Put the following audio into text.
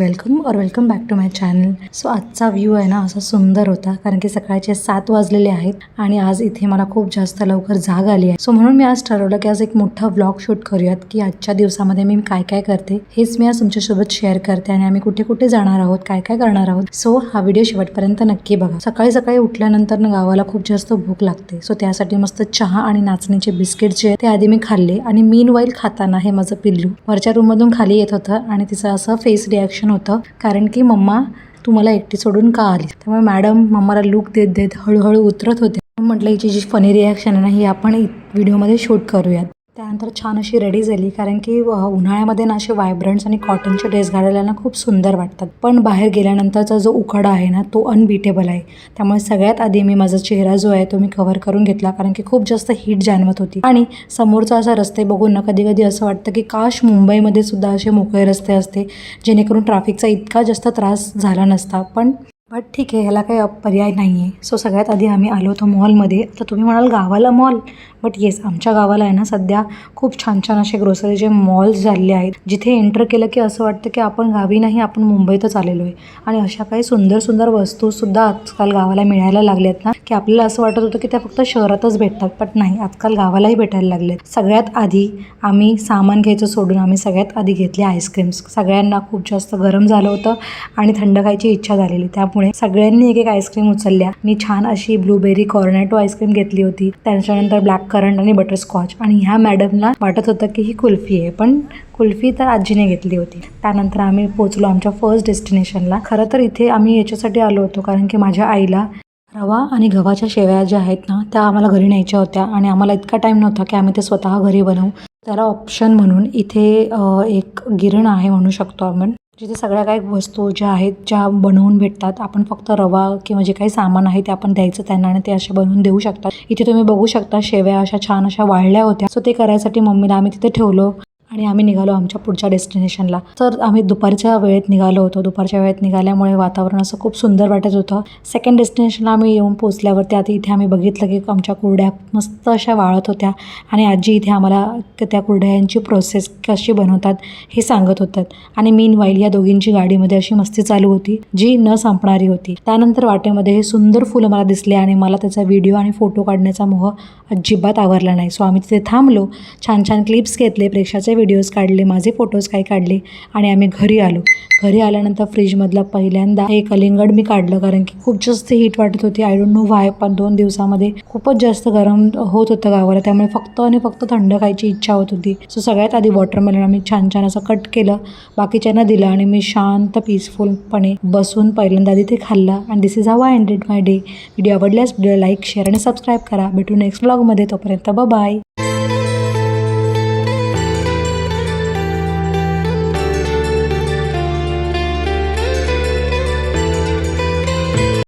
Welcome back to my channel. So आजचा view आहे ना असा सुंदर होता, कारण की सकाळचे 7 वाजलेले आहेत आणि आज इथे मला खूप जास्त लवकर जाग आली आहे। सो म्हणून मी आज ठरवलं की आज एक मोठा व्लॉग शूट करूयात की आजच्या दिवसामध्ये मी काय काय करते हेच मी आज तुमच्यासोबत शेअर करते आणि आम्ही कुठे कुठे जाणार आहोत, काय काय करणार आहोत। सो हा व्हिडिओ शेवटपर्यंत नक्की बघा। सकाळी सकाळी उठल्यानंतर ना गावाला खूप जास्त भूक लागते। सो त्यासाठी मस्त चहा आणि नाचणीचे बिस्किट जे ते आधी मी खाल्ले आणि मीनवाईल खाताना हे माझं पिल्लू वरच्या रूम मधून खाली येत होतं आणि तिचं असं फेस रिॲक्शन होतं, कारण की मम्मा तू मला एकटी सोडून का आली। त्यामुळे मॅडम मम्माला लूक देत देत हळूहळू उतरत होते। म्हटलं हिची जी फनी रिॲक्शन आहे ना ही आपण व्हिडिओमध्ये शूट करूयात। त्यानंतर छान अशी रेडी झाली, कारण की उन्हाळ्यामध्ये ना असे व्हायब्रंट्स आणि कॉटनचे ड्रेस घालायला ना खूप सुंदर वाटतात, पण बाहेर गेल्यानंतरचा जो उकाडा आहे ना तो अनबीटेबल आहे। त्यामुळे सगळ्यात आधी मी माझा चेहरा जो आहे तो मी कव्हर करून घेतला, कारण की खूप जास्त हीट जाणवत होती आणि समोरचा असा रस्ते बघून ना कधी कधी असं वाटतं की काश मुंबईमध्ये सुद्धा असे मोकळे रस्ते असते जेणेकरून ट्रॅफिकचा इतका जास्त त्रास झाला नसता, पण ठीक आहे, ह्याला काही पर्याय नाही आहे। सो सगळ्यात आधी आम्ही आलो होतो मॉलमध्ये। तर तुम्ही म्हणाल गावाला मॉल, बट येस, आमच्या गावाला आहे ना सध्या खूप छान छान असे ग्रोसरीचे मॉल्स झाले आहेत, जिथे एंटर केलं की असं वाटतं की आपण गावी नाही, आपण मुंबईतच आलेलो आहे। आणि अशा काही सुंदर सुंदर वस्तूसुद्धा आजकाल गावाला मिळायला लागल्यात ना की आपल्याला असं वाटत होतं की त्या फक्त शहरातच भेटतात, बट नाही, आजकाल गावालाही भेटायला लागलेत। सगळ्यात आधी आम्ही सामान घ्यायचं सोडून आम्ही सगळ्यात आधी घेतले आईस्क्रीम्स। सगळ्यांना खूप जास्त गरम झालं होतं आणि थंड खायची इच्छा झालेली, त्यामुळे सगळ्यांनी एक एक आईस्क्रीम उचलल्या। मी छान अशी ब्लूबेरी कॉर्नेटो आईस्क्रीम घेतली होती, त्याच्यानंतर ब्लॅक करंट आणि बटरस्कॉच, आणि ह्या मॅडमला वाटत होतं की ही कुल्फी आहे, पण कुल्फी तर आजीने घेतली होती। त्यानंतर आम्ही पोहोचलो आमच्या फर्स्ट डेस्टिनेशनला। खरं तर इथे आम्ही याच्यासाठी आलो होतो कारण की माझ्या आईला रवा आणि गव्हाच्या शेवया ज्या आहेत ना त्या आम्हाला घरी न्यायच्या होत्या आणि आम्हाला इतका टाईम नव्हता की आम्ही ते स्वतः घरी बनवू। त्याला ऑप्शन म्हणून इथे एक गिरण आहे म्हणू शकतो आपण, जिथे सगळ्या काही वस्तू ज्या आहेत ज्या बनवून भेटतात। आपण फक्त रवा किंवा जे काही सामान आहे ते आपण द्यायचं त्यांना आणि ते असे बनवून देऊ शकतात। इथे तुम्ही बघू शकता शेवया अशा छान अशा वाळल्या होत्या। सो ते करायसाठी मम्मीला आम्ही तिथे ठेवलो आणि आम्ही निघालो आमच्या पुढच्या डेस्टिनेशनला। तर आम्ही दुपारच्या वेळेत निघालो होतो। दुपारच्या वेळेत निघाल्यामुळे वातावरण असं खूप सुंदर वाटत होतं। सेकंड डेस्टिनेशनला आम्ही येऊन पोचल्यावरती आता इथे आम्ही बघितलं की आमच्या कुरड्या मस्त अशा वाळत होत्या आणि आजी इथे आम्हाला त्या कुरड्यांची प्रोसेस कशी बनवतात हे सांगत होतात। आणि मीनवाईल या दोघींची गाडीमध्ये अशी मस्ती चालू होती जी न संपणारी होती। त्यानंतर वाटेमध्ये हे सुंदर फुलं मला दिसले आणि मला त्याचा व्हिडिओ आणि फोटो काढण्याचा मोह अजिबात आवरला नाही। सो आम्ही तिथे थांबलो, छान छान क्लिप्स घेतले, प्रेक्षाचे व्हिडिओज काढले, माझे फोटोज काही काढले आणि आम्ही घरी आलो। घरी आल्यानंतर फ्रीजमधला पहिल्यांदा हे कलिंगड मी काढलं, कारण की खूप जास्त हीट वाटत होती। आय डोंट नो व्हाय, पण 2 दिवसामध्ये खूपच जास्त गरम होत होतं गावाला, त्यामुळे फक्त आणि फक्त थंड खायची इच्छा होत होती। सो सगळ्यात आधी वॉटरमेलन आम्ही छान छान असं कट केलं, बाकीच्यांना दिलं आणि मी शांत पीसफुलपणे बसून पहिल्यांदा आधी ते खाल्लं। आणि this is how I ended my day. Video आवडल्यास व्हिडिओ लाईक, शेअर आणि सबस्क्राईब करा। भेटू नेक्स्ट व्लॉगमध्ये, तोपर्यंत बाय बाय।